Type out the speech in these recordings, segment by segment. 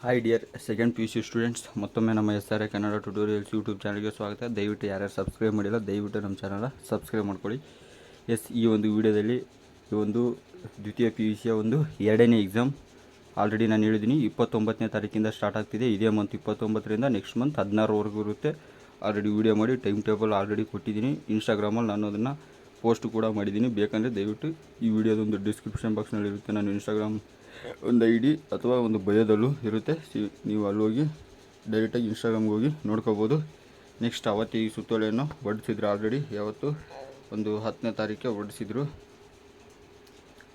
Hi dear second P U C students, ಮತ್ತೊಮ್ಮೆ ನಮ್ಮ SRA Kannada tutorials YouTube ಚಾನಲ್ಗೆ ಸ್ವಾಗತ. ದಯವಿಟ್ಟು ಯಾರ್ಯಾರು ಸಬ್ಸ್ಕ್ರೈಬ್ ಮಾಡಿಲ್ಲ ದಯವಿಟ್ಟು ನಮ್ಮ ಚಾನಲ್ನ ಸಬ್ಸ್ಕ್ರೈಬ್ ಮಾಡ್ಕೊಳ್ಳಿ. ಈ ಒಂದು ವಿಡಿಯೋದಲ್ಲಿ ಈ ಒಂದು ದ್ವಿತೀಯ ಪಿ ಯು ಸಿಯ ಒಂದು ಎರಡನೇ ಎಕ್ಸಾಮ್ ಆಲ್ರೆಡಿ ನಾನು ಹೇಳಿದ್ದೀನಿ. 29ನೇ ತಾರೀಕಿಂದ ಸ್ಟಾರ್ಟ್ ಆಗ್ತಿದೆ. ಇದೇ ಮಂತ್ 29ರಿಂದ ನೆಕ್ಸ್ಟ್ ಮಂತ್ 16ರವರೆಗೂ ಇರುತ್ತೆ. ಆಲ್ರೆಡಿ ವಿಡಿಯೋ ಮಾಡಿ ಟೈಮ್ ಟೇಬಲ್ ಆಲ್ರೆಡಿ ಕೊಟ್ಟಿದ್ದೀನಿ. ಇನ್ಸ್ಟಾಗ್ರಾಮಲ್ಲಿ ನಾನು ಅದನ್ನು ಪೋಸ್ಟ್ ಕೂಡ ಮಾಡಿದ್ದೀನಿ. ಬೇಕಂದರೆ ದಯವಿಟ್ಟು ಈ ವಿಡಿಯೋದೊಂದು ಡಿಸ್ಕ್ರಿಪ್ಷನ್ ಬಾಕ್ಸ್ನಲ್ಲಿ ಇರುತ್ತೆ. ನಾನು ಇನ್ಸ್ಟಾಗ್ರಾಮ್ ಒಂದು ID ಅಥವಾ ಒಂದು ಬಯೋದಲ್ಲೂ ಇರುತ್ತೆ. ನೀವು ಅಲ್ಲಿ ಹೋಗಿ ಡೈರೆಕ್ಟಾಗಿ ಇನ್ಸ್ಟಾಗ್ರಾಮ್ಗೆ ಹೋಗಿ ನೋಡ್ಕೋಬೋದು. ನೆಕ್ಸ್ಟ್ ಅವತ್ತು ಈ ಸುತ್ತೋಲೆಯನ್ನು ಹೊರಡಿಸಿದ್ರು. ಆಲ್ರೆಡಿ ಯಾವತ್ತು ಒಂದು 10ನೇ ತಾರೀಕೆ ಹೊರಡಿಸಿದ್ರು.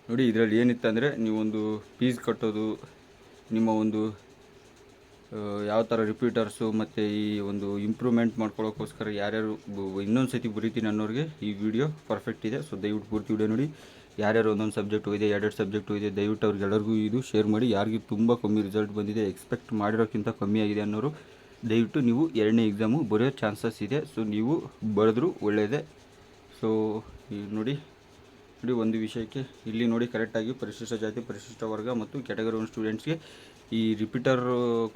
ನೋಡಿ, ಇದರಲ್ಲಿ ಏನಿತ್ತು ಅಂದರೆ ನೀವೊಂದು ಫೀಸ್ ಕಟ್ಟೋದು, ನಿಮ್ಮ ಒಂದು ಯಾವ ಥರ ರಿಪೀಟರ್ಸು ಮತ್ತು ಈ ಒಂದು ಇಂಪ್ರೂವ್ಮೆಂಟ್ ಮಾಡ್ಕೊಳ್ಳೋಕ್ಕೋಸ್ಕರ ಯಾರ್ಯಾರು ಇನ್ನೊಂದು ಸತಿ ಬರೀತೀನಿ ಅನ್ನೋರಿಗೆ ಈ ವಿಡಿಯೋ ಪರ್ಫೆಕ್ಟ್ ಇದೆ. ಸೊ ದಯವಿಟ್ಟು ಪೂರ್ತಿ ವಿಡಿಯೋ ನೋಡಿ. ಯಾರ್ಯಾರು ಒಂದೊಂದು ಸಬ್ಜೆಕ್ಟು ಇದೆ, ಎರಡೆರಡು ಸಬ್ಜೆಕ್ಟು ಇದೆ, ದಯವಿಟ್ಟು ಅವ್ರಿಗೆಲ್ಲರಿಗೂ ಇದು ಶೇರ್ ಮಾಡಿ. ಯಾರಿಗೂ ತುಂಬ ಕಮ್ಮಿ ರಿಸಲ್ಟ್ ಬಂದಿದೆ, ಎಕ್ಸ್ಪೆಕ್ಟ್ ಮಾಡಿರೋಕ್ಕಿಂತ ಕಮ್ಮಿ ಆಗಿದೆ ಅನ್ನೋರು ದಯವಿಟ್ಟು ನೀವು ಎರಡನೇ ಎಕ್ಸಾಮು ಬರೆಯೋ ಚಾನ್ಸಸ್ ಇದೆ. ಸೊ ನೀವು ಬರೆದ್ರೂ ಒಳ್ಳೆಯದೇ. ಸೊ ನೋಡಿ ಒಂದು ವಿಷಯಕ್ಕೆ ಇಲ್ಲಿ ನೋಡಿ ಕರೆಕ್ಟಾಗಿ ಪರಿಶಿಷ್ಟ ಜಾತಿ, ಪರಿಶಿಷ್ಟ ವರ್ಗ ಮತ್ತು ಕ್ಯಾಟಗರಿ 1 ಸ್ಟೂಡೆಂಟ್ಸ್ಗೆ ಈ ರಿಪೀಟರ್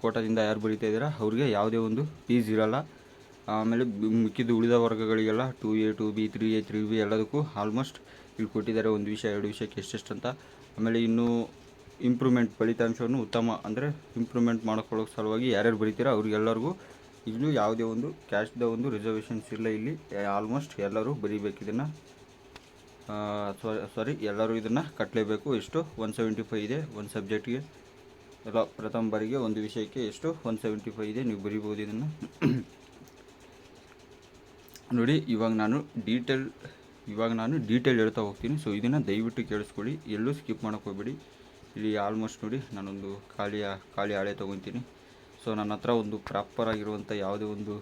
ಕೋಟಾದಿಂದ ಯಾರು ಬರೀತಾ ಇದ್ದೀರಾ ಅವ್ರಿಗೆ ಯಾವುದೇ ಒಂದು ಫೀಸ್ ಇರೋಲ್ಲ. ಆಮೇಲೆ ಮಿಕ್ಕಿದ್ದು ಉಳಿದ ವರ್ಗಗಳಿಗೆಲ್ಲ 2A 2B 3A 3B ಎಲ್ಲದಕ್ಕೂ ಆಲ್ಮೋಸ್ಟ್ ಇಲ್ಲಿ ಕೊಟ್ಟಿದ್ದಾರೆ. ಒಂದು ವಿಷಯ ಎರಡು ವಿಷಯಕ್ಕೆ ಎಷ್ಟೆಷ್ಟು ಅಂತ. ಆಮೇಲೆ ಇನ್ನೂ ಇಂಪ್ರೂವ್ಮೆಂಟ್ ಫಲಿತಾಂಶವನ್ನು ಉತ್ತಮ ಅಂದರೆ ಇಂಪ್ರೂವ್ಮೆಂಟ್ ಮಾಡ್ಕೊಳ್ಳೋ ಸಲುವಾಗಿ ಯಾರ್ಯಾರು ಬರೀತೀರಾ ಅವ್ರಿಗೆಲ್ಲರಿಗೂ ಇಲ್ಲೂ ಯಾವುದೇ ಒಂದು ಕ್ಯಾಶ್ದ ಒಂದು ರಿಸರ್ವೇಷನ್ಸ್ ಇಲ್ಲ. ಇಲ್ಲಿ ಆಲ್ಮೋಸ್ಟ್ ಎಲ್ಲರೂ ಬರೀಬೇಕು ಇದನ್ನು. ಎಲ್ಲರೂ ಇದನ್ನು ಕಟ್ಟಲೇಬೇಕು. ಎಷ್ಟು 175 ಇದೆ ಒಂದು ಸಬ್ಜೆಕ್ಟ್ಗೆ. ಎಲ್ಲ ಪ್ರಥಮ ಬಾರಿಗೆ ಒಂದು ವಿಷಯಕ್ಕೆ ಎಷ್ಟು 175 ಇದೆ. ನೀವು ಬರೀಬೋದು ಇದನ್ನು. ನೋಡಿ, ಇವಾಗ ನಾನು ಡೀಟೇಲ್ ಹೇಳ್ತಾ ಹೋಗ್ತೀನಿ. ಸೊ ಇದನ್ನು ದಯವಿಟ್ಟು ಕೇಳಿಸ್ಕೊಳ್ಳಿ, ಎಲ್ಲೂ ಸ್ಕಿಪ್ ಮಾಡೋಕ್ಕೆ ಹೋಗ್ಬೇಡಿ. ಇಲ್ಲಿ ಆಲ್ಮೋಸ್ಟ್ ನೋಡಿ ನಾನೊಂದು ಖಾಲಿ ಹಾಳೆ ತೊಗೊತೀನಿ. ಸೊ ನನ್ನ ಹತ್ರ ಒಂದು ಪ್ರಾಪರಾಗಿರುವಂಥ ಯಾವುದೇ ಒಂದು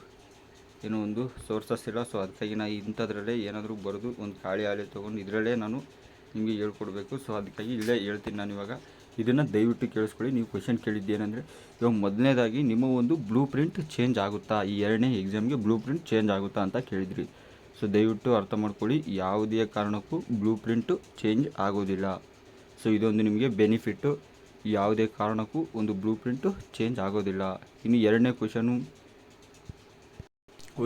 ಒಂದು ಸೋರ್ಸಸ್ ಇಲ್ಲ. ಸೊ ಅದಕ್ಕಾಗಿ ನಾನು ಇಂಥದ್ರಲ್ಲೇ ಏನಾದರೂ ಬರೆದು ಒಂದು ಖಾಲಿ ಹಾಳೆ ತೊಗೊಂಡು ಇದರಲ್ಲೇ ನಾನು ನಿಮಗೆ ಹೇಳ್ಕೊಡ್ಬೇಕು. ಸೊ ಅದಕ್ಕಾಗಿ ಇಲ್ಲೇ ಹೇಳ್ತೀನಿ ನಾನು ಇವಾಗ. ಇದನ್ನು ದಯವಿಟ್ಟು ಕೇಳಿಸ್ಕೊಳ್ಳಿ. ನೀವು ಕ್ವೆಶನ್ ಕೇಳಿದ್ದೇನೆಂದರೆ, ಇವಾಗ ಮೊದಲನೇದಾಗಿ ನಿಮ್ಮ ಒಂದು ಬ್ಲೂ ಪ್ರಿಂಟ್ ಚೇಂಜ್ ಆಗುತ್ತಾ, ಈ ಎರಡನೇ ಎಕ್ಸಾಮ್ಗೆ ಬ್ಲೂ ಪ್ರಿಂಟ್ ಚೇಂಜ್ ಆಗುತ್ತಾ ಅಂತ ಕೇಳಿದ್ರಿ. ಸೊ ದಯವಿಟ್ಟು ಅರ್ಥ ಮಾಡ್ಕೊಳ್ಳಿ, ಯಾವುದೇ ಕಾರಣಕ್ಕೂ ಬ್ಲೂ ಪ್ರಿಂಟು ಚೇಂಜ್ ಆಗೋದಿಲ್ಲ. ಸೊ ಇದೊಂದು ನಿಮಗೆ ಬೆನಿಫಿಟ್ಟು. ಯಾವುದೇ ಕಾರಣಕ್ಕೂ ಒಂದು ಬ್ಲೂ ಪ್ರಿಂಟು ಚೇಂಜ್ ಆಗೋದಿಲ್ಲ. ಇನ್ನು ಎರಡನೇ ಕ್ವೆಶನು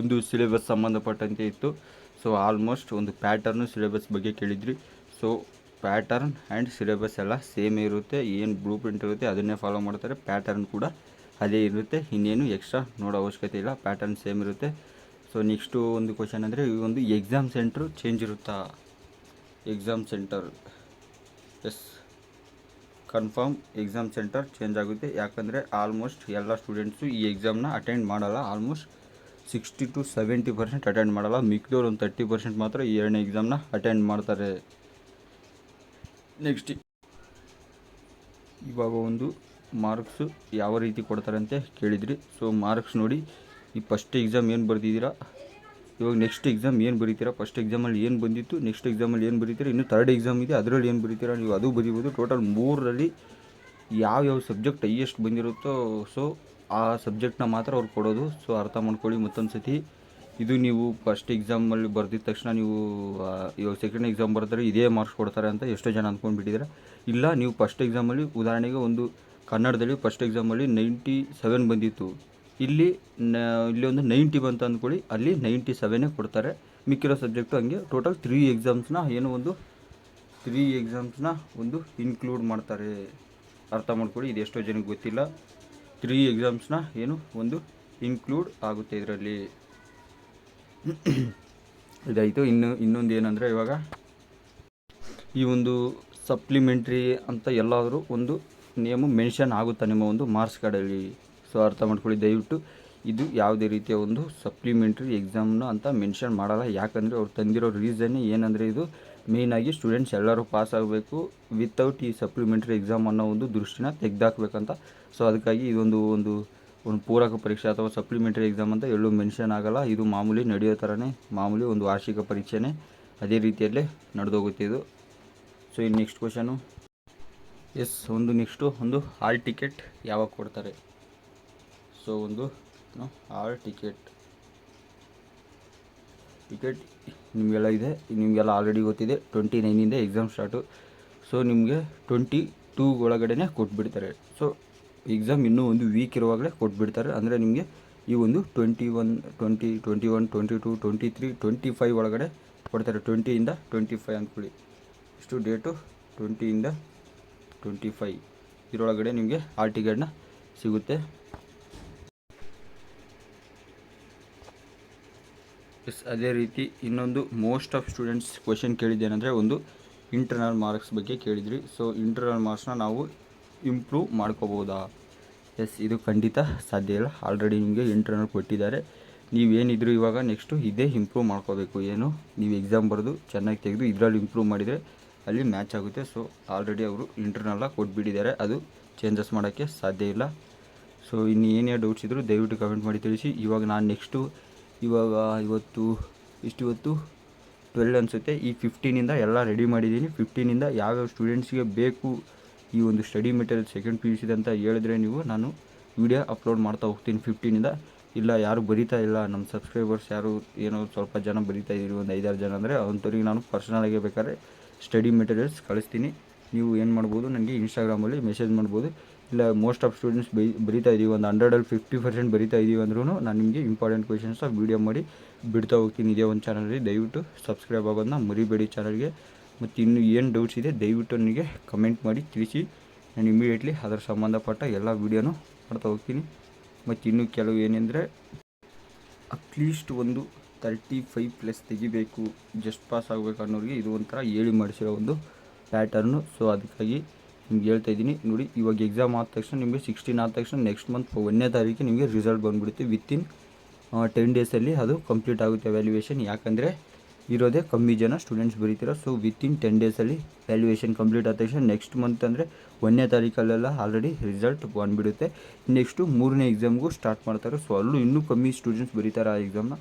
ಒಂದು ಸಿಲೆಬಸ್ ಸಂಬಂಧಪಟ್ಟಂತೆ ಇತ್ತು. ಸೊ ಆಲ್ಮೋಸ್ಟ್ ಒಂದು ಪ್ಯಾಟರ್ನು ಸಿಲೆಬಸ್ ಬಗ್ಗೆ ಕೇಳಿದ್ರಿ. ಸೊ ಪ್ಯಾಟರ್ನ್ ಆ್ಯಂಡ್ ಸಿಲೆಬಸ್ ಎಲ್ಲ ಸೇಮೇ ಇರುತ್ತೆ. ಏನು ಬ್ಲೂ ಪ್ರಿಂಟ್ ಇರುತ್ತೆ ಅದನ್ನೇ ಫಾಲೋ ಮಾಡ್ತಾರೆ. ಪ್ಯಾಟರ್ನ್ ಕೂಡ ಅದೇ ಇರುತ್ತೆ. ಇನ್ನೇನು ಎಕ್ಸ್ಟ್ರಾ ನೋಡೋ ಅವಶ್ಯಕತೆ ಇಲ್ಲ, ಪ್ಯಾಟರ್ನ್ ಸೇಮ್ ಇರುತ್ತೆ. ಸೊ ನೆಕ್ಸ್ಟು ಒಂದು ಕ್ವೆಶನ್ ಅಂದರೆ, ಈ ಒಂದು ಎಕ್ಸಾಮ್ ಸೆಂಟ್ರು ಚೇಂಜ್ ಇರುತ್ತಾ? Exam centre confirm exam centre change ಆಗುತ್ತೆ. ಯಾಕಂದರೆ ಆಲ್ಮೋಸ್ಟ್ ಎಲ್ಲ ಸ್ಟೂಡೆಂಟ್ಸು ಈ ಎಕ್ಸಾಮ್ನ ಅಟೆಂಡ್ ಮಾಡಲ್ಲ. ಆಲ್ಮೋಸ್ಟ್ 60 to 70% ಅಟೆಂಡ್ ಮಾಡಲ್ಲ. ಮಿಕ್ಕಿದವ್ರು ಒಂದು 30% ಮಾತ್ರ ಈ ಎರಡನೇ ಎಕ್ಸಾಮ್ನ ಅಟೆಂಡ್ ಮಾಡ್ತಾರೆ. ನೆಕ್ಸ್ಟ್ ಇವಾಗ ಒಂದು ಮಾರ್ಕ್ಸು ಯಾವ ರೀತಿ ಕೊಡ್ತಾರೆ ಅಂತ ಕೇಳಿದ್ರಿ. ಸೊ ಮಾರ್ಕ್ಸ್ ನೋಡಿ, ಈ ಫಸ್ಟ್ ಎಕ್ಸಾಮ್ ಏನು ಬರೆದಿದ್ದೀರಾ, ಇವಾಗ ನೆಕ್ಸ್ಟ್ ಎಕ್ಸಾಮ್ ಏನು ಬರೀತೀರಾ, ಫಸ್ಟ್ ಎಕ್ಸಾಮಲ್ಲಿ ಏನು ಬಂದಿತ್ತು, ನೆಕ್ಸ್ಟ್ ಎಕ್ಸಾಮಲ್ಲಿ ಏನು ಬರೀತೀರಾ, ಇನ್ನು ಥರ್ಡ್ ಎಕ್ಸಾಮ್ ಇದೆ ಅದರಲ್ಲಿ ಏನು ಬರೀತೀರಾ ನೀವು ಅದು ಬರೀಬೋದು. ಟೋಟಲ್ 3ರಲ್ಲಿ ಯಾವ್ಯಾವ ಸಬ್ಜೆಕ್ಟ್ ಹೈಯೆಸ್ಟ್ ಬಂದಿರುತ್ತೋ ಸೊ ಆ ಸಬ್ಜೆಕ್ಟ್ನ ಮಾತ್ರ ಅವ್ರು ಕೊಡೋದು. ಸೊ ಅರ್ಥ ಮಾಡ್ಕೊಳ್ಳಿ ಮತ್ತೊಂದು ಸತಿ. ಇದು ನೀವು ಫಸ್ಟ್ ಎಕ್ಸಾಮಲ್ಲಿ ಬರೆದಿದ್ದ ತಕ್ಷಣ ನೀವು ಇವಾಗ ಸೆಕೆಂಡ್ ಎಕ್ಸಾಮ್ ಬರ್ತಾರೆ ಇದೇ ಮಾರ್ಕ್ಸ್ ಕೊಡ್ತಾರೆ ಅಂತ ಎಷ್ಟೋ ಜನ ಅಂದ್ಕೊಂಡ್ಬಿಟ್ಟಿದ್ದಾರೆ. ಇಲ್ಲ, ನೀವು ಫಸ್ಟ್ ಎಕ್ಸಾಮಲ್ಲಿ ಉದಾಹರಣೆಗೆ ಒಂದು ಕನ್ನಡದಲ್ಲಿ ಫಸ್ಟ್ ಎಕ್ಸಾಮಲ್ಲಿ 97 ಬಂದಿತ್ತು, ಇಲ್ಲಿ ಒಂದು 90 ಬಂತು ಅಂದ್ಕೊಳ್ಳಿ, ಅಲ್ಲಿ 97 ಕೊಡ್ತಾರೆ. ಮಿಕ್ಕಿರೋ ಸಬ್ಜೆಕ್ಟು ಹಂಗೆ ಟೋಟಲ್ 3 ಎಕ್ಸಾಮ್ಸ್ನ ಒಂದು ಇನ್ಕ್ಲೂಡ್ ಮಾಡ್ತಾರೆ. ಅರ್ಥ ಮಾಡ್ಕೊಳ್ಳಿ, ಇದು ಎಷ್ಟೋ ಜನಕ್ಕೆ ಗೊತ್ತಿಲ್ಲ. 3 ಎಕ್ಸಾಮ್ಸ್ನ ಒಂದು ಇನ್ಕ್ಲೂಡ್ ಆಗುತ್ತೆ ಇದರಲ್ಲಿ. ಇದಾಯಿತು. ಇನ್ನೊಂದು ಏನಂದರೆ, ಇವಾಗ ಈ ಒಂದು ಸಪ್ಲಿಮೆಂಟ್ರಿ ಅಂತ ಎಲ್ಲಾದರೂ ಒಂದು ನೇಮು ಮೆನ್ಷನ್ ಆಗುತ್ತಾ ನಿಮ್ಮ ಒಂದು ಮಾರ್ಕ್ಸ್ ಕಾರ್ಡಲ್ಲಿ? ಸೊ ಅರ್ಥ ಮಾಡ್ಕೊಳ್ಳಿ ದಯವಿಟ್ಟು. ಇದು ಯಾವುದೇ ರೀತಿಯ ಒಂದು ಸಪ್ಲಿಮೆಂಟ್ರಿ ಎಕ್ಸಾಮ್ನ ಅಂತ ಮೆನ್ಷನ್ ಮಾಡಲ್ಲ. ಯಾಕಂದರೆ ಅವ್ರು ತಂದಿರೋ ರೀಸನ್ನೇ ಏನಂದರೆ, ಇದು ಮೇಯ್ನಾಗಿ ಸ್ಟೂಡೆಂಟ್ಸ್ ಎಲ್ಲರೂ ಪಾಸ್ ಆಗಬೇಕು ವಿತೌಟ್ ಈ ಸಪ್ಲಿಮೆಂಟ್ರಿ ಎಕ್ಸಾಮ್ ಅನ್ನೋ ಒಂದು ದೃಷ್ಟಿನ ತೆಗೆದಾಕಬೇಕಂತ. ಸೊ ಅದಕ್ಕಾಗಿ ಇದೊಂದು ಪೂರಕ ಪರೀಕ್ಷೆ ಅಥವಾ ಸಪ್ಲಿಮೆಂಟ್ರಿ ಎಕ್ಸಾಮ್ ಅಂತ ಎಲ್ಲೂ ಮೆನ್ಷನ್ ಆಗಲ್ಲ. ಇದು ಮಾಮೂಲಿ ನಡೆಯೋ ಥರನೇ, ಮಾಮೂಲಿ ಒಂದು ವಾರ್ಷಿಕ ಪರೀಕ್ಷೆನೇ ಅದೇ ರೀತಿಯಲ್ಲೇ ನಡೆದೋಗುತ್ತೆ ಇದು. ಸೊ ಇನ್ನು next question, next hall ticket ಯಾವಾಗ ಕೊಡ್ತಾರೆ? ಸೊ ಹಾಲ್ ಟಿಕೆಟ್ ನಿಮಗೆಲ್ಲ ಇದೆ, ನಿಮಗೆಲ್ಲ ಆಲ್ರೆಡಿ ಗೊತ್ತಿದೆ. 29 ಎಕ್ಸಾಮ್ ಸ್ಟಾರ್ಟು. ಸೊ ನಿಮಗೆ 22 ಒಳಗಡೆ ಕೊಟ್ಬಿಡ್ತಾರೆ. ಸೊ ಎಕ್ಸಾಮ್ ಇನ್ನೂ ಒಂದು ವೀಕ್ ಇರುವಾಗಲೇ ಕೊಟ್ಬಿಡ್ತಾರೆ. ಅಂದರೆ ನಿಮಗೆ ಈ ಒಂದು 21, 22, 23, 25 ಒಳಗಡೆ ಕೊಡ್ತಾರೆ. 20ಇಂದ 25 ಅಂದ್ಕೊಳ್ಳಿ. ಇಷ್ಟು ಡೇಟು 20ಇಂದ 25 ಇದರೊಳಗಡೆ ನಿಮಗೆ ಹಾಲ್ ಟಿಕೆಟ್ನ ಸಿಗುತ್ತೆ. ಅದೇ ರೀತಿ ಇನ್ನೊಂದು ಮೋಸ್ಟ್ ಆಫ್ ಸ್ಟೂಡೆಂಟ್ಸ್ ಕ್ವೆಶನ್ ಕೇಳಿದ್ದೇನೆಂದರೆ ಒಂದು ಇಂಟರ್ನಲ್ ಮಾರ್ಕ್ಸ್ ಬಗ್ಗೆ ಕೇಳಿದ್ರಿ. ಸೊ ಇಂಟರ್ನಲ್ ಮಾರ್ಕ್ಸ್ನ ನಾವು ಇಂಪ್ರೂವ್ ಮಾಡ್ಕೋಬೋದಾ? ಇದು ಖಂಡಿತ ಸಾಧ್ಯ ಇಲ್ಲ. ಆಲ್ರೆಡಿ ನಿಮಗೆ ಇಂಟರ್ನಲ್ ಕೊಟ್ಟಿದ್ದಾರೆ. ನೀವೇನಿದ್ರು ಇವಾಗ ನೆಕ್ಸ್ಟು ಇದೇ ಇಂಪ್ರೂವ್ ಮಾಡ್ಕೋಬೇಕು. ಏನು ನೀವು ಎಕ್ಸಾಮ್ ಬರೆದು ಚೆನ್ನಾಗಿ ತೆಗೆದು ಇದರಲ್ಲಿ ಇಂಪ್ರೂವ್ ಮಾಡಿದರೆ ಅಲ್ಲಿ ಮ್ಯಾಚ್ ಆಗುತ್ತೆ. ಸೊ ಆಲ್ರೆಡಿ ಅವರು ಇಂಟರ್ನಲ್ಲ ಕೊಟ್ಬಿಟ್ಟಿದ್ದಾರೆ, ಅದು ಚೇಂಜಸ್ ಮಾಡೋಕ್ಕೆ ಸಾಧ್ಯ ಇಲ್ಲ. ಸೊ ಇನ್ನು ಏನೇ ಡೌಟ್ಸ್ ಇದ್ದರೂ ದಯವಿಟ್ಟು ಕಮೆಂಟ್ ಮಾಡಿ ತಿಳಿಸಿ. ಇವಾಗ ನಾನು ನೆಕ್ಸ್ಟು ಇವತ್ತು 12 ಅನಿಸುತ್ತೆ. ಈ 15ಇಂದ ಎಲ್ಲ ರೆಡಿ ಮಾಡಿದ್ದೀನಿ. 15ಇಂದ ಯಾವ್ಯಾವ ಸ್ಟೂಡೆಂಟ್ಸ್ಗೆ ಬೇಕು ಈ ಒಂದು ಸ್ಟಡಿ ಮೆಟೀರಿಯಲ್ ಸೆಕೆಂಡ್ PUC ಅಂತ ಹೇಳಿದ್ರೆ ನಾನು ವಿಡಿಯೋ ಅಪ್ಲೋಡ್ ಮಾಡ್ತಾ ಹೋಗ್ತೀನಿ 15ಇಂದ. ಇಲ್ಲ ಯಾರು ಬರೀತಾ ಇಲ್ಲ, ನಮ್ಮ ಸಬ್ಸ್ಕ್ರೈಬರ್ಸ್ ಯಾರು ಏನೋ ಸ್ವಲ್ಪ ಜನ ಬರೀತಾ ಇದ್ದೀರಿ, ಒಂದು 5-6 ಜನ ಅಂದರೆ ಅಂಥವ್ರಿಗೆ ನಾನು ಪರ್ಸನಲಾಗಿ ಬೇಕಾದ್ರೆ ಸ್ಟಡಿ ಮೆಟೀರಿಯಲ್ಸ್ ಕಳಿಸ್ತೀನಿ. ನೀವು ಏನು ಮಾಡ್ಬೋದು, ನನಗೆ ಇನ್ಸ್ಟಾಗ್ರಾಮಲ್ಲಿ ಮೆಸೇಜ್ ಮಾಡ್ಬೋದು. ಇಲ್ಲ ಮೋಸ್ಟ್ ಆಫ್ ಸ್ಟೂಡೆಂಟ್ಸ್ ಬರೀತಾ ಇದ್ದೀವಿ, ಒಂದು 100ಅಲ್ಲಿ 50% ಬರೀತಾ ಇದ್ದೀವಿ ಅಂದ್ರೂ ನಾನು ನಿಮಗೆ ಇಂಪಾರ್ಟೆಂಟ್ ಕ್ವೆಶನ್ಸ ವೀಡಿಯೋ ಮಾಡಿ ಬಿಡ್ತಾ ಹೋಗ್ತೀನಿ ಇದೇ ಒಂದು ಚಾನಲಲ್ಲಿ. ದಯವಿಟ್ಟು ಸಬ್ಸ್ಕ್ರೈಬ್ ಆಗೋದನ್ನ ಮರಿಬೇಡಿ ಚಾನಲ್ಗೆ. ಮತ್ತು ಇನ್ನು ಏನು ಡೌಟ್ಸ್ ಇದೆ ದಯವಿಟ್ಟು ನನಗೆ ಕಮೆಂಟ್ ಮಾಡಿ ತಿಳಿಸಿ. ನಾನು ಇಮಿಡಿಯೇಟ್ಲಿ ಅದರ ಸಂಬಂಧಪಟ್ಟ ಎಲ್ಲ ವೀಡಿಯೋನು ಮಾಡ್ತಾ ಹೋಗ್ತೀನಿ. ಮತ್ತು ಇನ್ನೂ ಕೆಲವು ಏನೆಂದರೆ ಅಟ್ಲೀಸ್ಟ್ ಒಂದು 35+ ತೆಗಿಬೇಕು, ಜಸ್ಟ್ ಪಾಸ್ ಆಗಬೇಕು ಅನ್ನೋರಿಗೆ ಇದು ಒಂಥರ ಹೇಳಿ ಮಾಡಿಸಿರೋ ಒಂದು ಪ್ಯಾಟರ್ನು. ಸೊ ಅದಕ್ಕಾಗಿ ನಿಮ್ಗೆ ಹೇಳ್ತಾ ಇದ್ದೀನಿ ನೋಡಿ. ಇವಾಗ ಎಕ್ಸಾಮ್ ಆದ ತಕ್ಷಣ ನಿಮಗೆ 16 ಆದ ತಕ್ಷಣ ನೆಕ್ಸ್ಟ್ ಮಂತ್ 1ನೇ ತಾರೀಕಿಗೆ ನಿಮಗೆ ರಿಸಲ್ಟ್ ಬಂದುಬಿಡುತ್ತೆ. ವಿತಿನ್ 10 ಡೇಸಲ್ಲಿ ಅದು ಕಂಪ್ಲೀಟ್ ಆಗುತ್ತೆ ವ್ಯಾಲ್ಯೂಯೇಷನ್. ಯಾಕಂದರೆ ಇರೋದೇ ಕಮ್ಮಿ ಜನ ಸ್ಟೂಡೆಂಟ್ಸ್ ಬರೀತೀರ. ಸೊ ವಿತಿನ್ 10 ಡೇಸಲ್ಲಿ ವ್ಯಾಲ್ಯೂಯೇಷನ್ ಕಂಪ್ಲೀಟ್ ಆದ ತಕ್ಷಣ ನೆಕ್ಸ್ಟ್ ಮಂತ್ ಅಂದರೆ 1ನೇ ತಾರೀಕಲ್ಲೆಲ್ಲ ಆಲ್ರೆಡಿ ರಿಸಲ್ಟ್ ಬಂದುಬಿಡುತ್ತೆ. ನೆಕ್ಸ್ಟು 3ನೇ ಎಕ್ಸಾಮ್ಗೂ ಸ್ಟಾರ್ಟ್ ಮಾಡ್ತಾರೆ. ಸೊ ಅಲ್ಲೂ ಇನ್ನೂ ಕಮ್ಮಿ ಸ್ಟೂಡೆಂಟ್ಸ್ ಬರೀತಾರೆ ಆ ಎಕ್ಸಾಮ್ನ.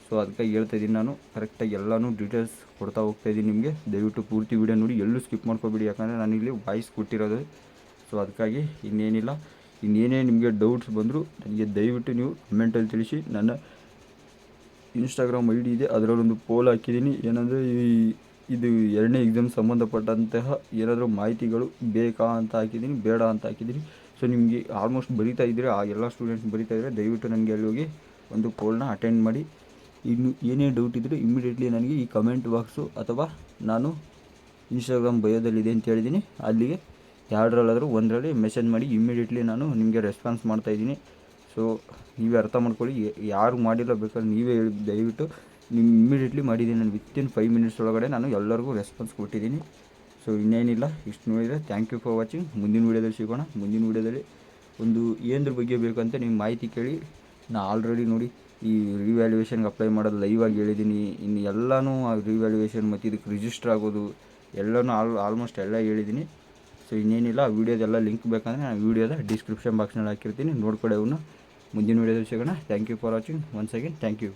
ಸೊ ಅದಕ್ಕಾಗಿ ಹೇಳ್ತಾ ಇದ್ದೀನಿ, ನಾನು ಕರೆಕ್ಟಾಗಿ ಎಲ್ಲನೂ ಡೀಟೇಲ್ಸ್ ಕೊಡ್ತಾ ಹೋಗ್ತಾಯಿದ್ದೀನಿ ನಿಮಗೆ. ದಯವಿಟ್ಟು ಪೂರ್ತಿ ವೀಡಿಯೋ ನೋಡಿ, ಎಲ್ಲೂ ಸ್ಕಿಪ್ ಮಾಡ್ಕೊಬೇಡಿ. ಯಾಕಂದರೆ ನಾನಿಲ್ಲಿ ವಾಯ್ಸ್ ಕೊಟ್ಟಿರೋದು. ಸೊ ಅದಕ್ಕಾಗಿ ಇನ್ನೇನಿಲ್ಲ. ಇನ್ನೇನೇ ನಿಮಗೆ ಡೌಟ್ಸ್ ಬಂದರೂ ನನಗೆ ದಯವಿಟ್ಟು ನೀವು ಕಮೆಂಟಲ್ಲಿ ತಿಳಿಸಿ. ನನ್ನ ಇನ್ಸ್ಟಾಗ್ರಾಮ್ ID ಇದೆ, ಅದರಲ್ಲೊಂದು ಪೋಲ್ ಹಾಕಿದ್ದೀನಿ. ಏನಂದರೆ ಇದು 2ನೇ ಎಕ್ಸಾಮ್ ಸಂಬಂಧಪಟ್ಟಂತಹ ಏನಾದರೂ ಮಾಹಿತಿಗಳು ಬೇಕಾ ಅಂತ ಹಾಕಿದ್ದೀನಿ, ಬೇಡ ಅಂತ ಹಾಕಿದ್ದೀನಿ. ಸೊ ನಿಮಗೆ ಆಲ್ಮೋಸ್ಟ್ ಬರೀತಾ ಇದ್ದರೆ, ಆ ಎಲ್ಲ ಸ್ಟೂಡೆಂಟ್ಸ್ ಬರೀತಾ ಇದ್ದರೆ ದಯವಿಟ್ಟು ನನಗೆ ಅಲ್ಲಿ ಹೋಗಿ ಒಂದು ಪೋಲ್ನ ಅಟೆಂಡ್ ಮಾಡಿ. ಇನ್ನು ಏನೇ ಡೌಟ್ ಇದ್ದರೂ ಇಮ್ಮಿಡಿಯೇಟ್ಲಿ ನನಗೆ ಈ ಕಮೆಂಟ್ ಬಾಕ್ಸು ಅಥವಾ ನಾನು ಇನ್ಸ್ಟಾಗ್ರಾಮ್ ಬಯೋದಲ್ಲಿದೆ ಅಂತ ಹೇಳಿದ್ದೀನಿ, ಅಲ್ಲಿಗೆ ಎರಡರಲ್ಲಾದರೂ ಒಂದರಲ್ಲಿ ಮೆಸೇಜ್ ಮಾಡಿ. ಇಮ್ಮಿಡಿಯೇಟ್ಲಿ ನಾನು ನಿಮಗೆ ರೆಸ್ಪಾನ್ಸ್ ಮಾಡ್ತಾಯಿದ್ದೀನಿ. ಸೊ ನೀವೇ ಅರ್ಥ ಮಾಡ್ಕೊಳ್ಳಿ. ಯಾರು ಮಾಡಿಲ್ಲ ಬೇಕಾದ್ರೆ ನೀವೇ ಹೇಳಿ ದಯವಿಟ್ಟು. ನೀವು ಇಮ್ಮಿಡಿಯೇಟ್ಲಿ ಮಾಡಿದ್ದೀನಿ ನಾನು. ವಿತಿನ್ 5 ಮಿನಿಟ್ಸ್ ಒಳಗಡೆ ನಾನು ಎಲ್ಲರಿಗೂ ರೆಸ್ಪಾನ್ಸ್ ಕೊಟ್ಟಿದ್ದೀನಿ. ಸೊ ಇನ್ನೇನಿಲ್ಲ, ಇಷ್ಟು ನೋಡಿದರೆ ಥ್ಯಾಂಕ್ ಯು ಫಾರ್ ವಾಚಿಂಗ್. ಮುಂದಿನ ವೀಡಿಯೋದಲ್ಲಿ ಸಿಗೋಣ. ಮುಂದಿನ ವೀಡಿಯೋದಲ್ಲಿ ಒಂದು ಏನದ್ರ ಬಗ್ಗೆ ಬೇಕಂತ ನೀವು ಮಾಹಿತಿ ಕೇಳಿ. ನಾನು ಆಲ್ರೆಡಿ ನೋಡಿ ಈ ರಿವ್ಯಾಲ್ಯೂಯೇಷನ್ಗೆ ಅಪ್ಲೈ ಮಾಡೋದು ಲೈವ್ ಆಗಿ ಹೇಳಿದ್ದೀನಿ. ಇನ್ನು ಎಲ್ಲನೂ ರಿವ್ಯಾಲ್ಯೂಯೇಷನ್ ಮತ್ತು ಇದಕ್ಕೆ ರಿಜಿಸ್ಟರ್ ಆಗೋದು ಎಲ್ಲನೂ ಆಲ್ಮೋಸ್ಟ್ ಎಲ್ಲ ಹೇಳಿದ್ದೀನಿ. ಸೊ ಇನ್ನೇನಿಲ್ಲ, ಆ ವೀಡಿಯೋದೆಲ್ಲ ಲಿಂಕ್ ಬೇಕಂದರೆ ನಾನು ವೀಡಿಯೋದ ಡಿಸ್ಕ್ರಿಪ್ಷನ್ ಬಾಕ್ಸ್ನಲ್ಲಿ ಹಾಕಿರ್ತೀನಿ, ನೋಡ್ಕೊಳ್ಳಿ ಅವನ್ನ. ಮುಂದಿನ ವೀಡಿಯೋದಲ್ಲಿ ಸಿಗೋಣ. Thank you for watching. Once again thank you.